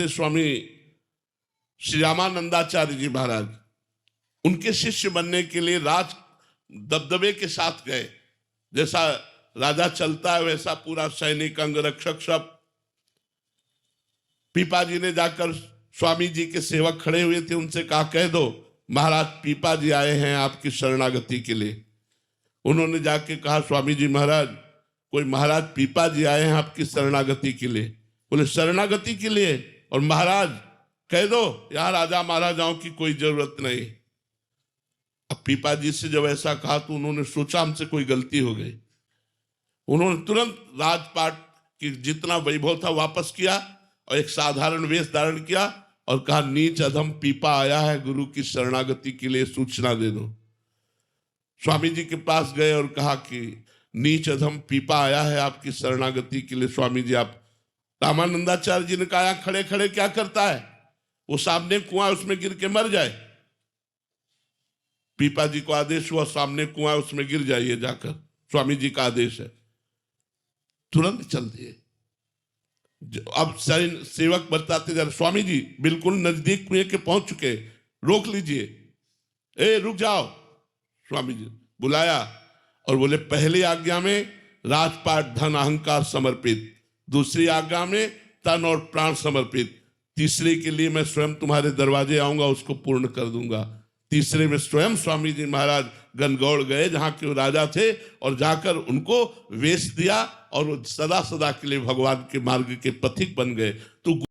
थे स्वामी श्री रामानंदाचार्य जी महाराज। उनके शिष्य बनने के लिए राज दबदबे के साथ गए, जैसा राजा चलता है वैसा पूरा सैनिक अंगरक्षक सब। पीपा जी ने जाकर स्वामी जी के सेवक खड़े हुए थे, उनसे कहा कह दो महाराज पीपा जी आए हैं आपकी शरणागति के लिए। उन्होंने जाके कहा स्वामी जी महाराज कोई महाराज पीपा जी आए हैं आपकी शरणागति के लिए। बोले शरणागति के लिए? और महाराज कह दो यहाँ राजा महाराजाओं की कोई जरूरत नहीं। अब पीपा जी से जब ऐसा कहा तो उन्होंने सोचा हमसे कोई गलती हो गई। उन्होंने तुरंत राजपाट की जितना वैभव था वापस किया और एक साधारण वेश धारण किया और कहा नीच अधम पीपा आया है गुरु की शरणागति के लिए, सूचना दे दो। स्वामी जी के पास गए और कहा कि नीच अधम पीपा आया है आपकी शरणागति के लिए। स्वामी जी आप, रामानंदाचार्य जी ने कहा खड़े खड़े क्या करता है, वो सामने कुआं उसमें गिर के मर जाए। पीपा जी को आदेश हुआ सामने कुआं उसमें गिर जाइए जाकर, स्वामी जी का आदेश है। तुरंत चल दिए। अब सेवक बताते जा रहे स्वामी जी बिल्कुल नजदीक कुएं के पहुंच चुके, रोक लीजिए, ए रुक जाओ। स्वामी जी बुलाया और बोले पहली आज्ञा में राजपाट धन अहंकार समर्पित, दूसरी आज्ञा में तन और प्राण समर्पित, तीसरे के लिए मैं स्वयं तुम्हारे दरवाजे आऊंगा उसको पूर्ण कर दूंगा। तीसरे में स्वयं स्वामी जी महाराज गनगौड़ गए जहां के राजा थे और जाकर उनको वेश दिया और वो सदा सदा के लिए भगवान के मार्ग के पथिक बन गए। तो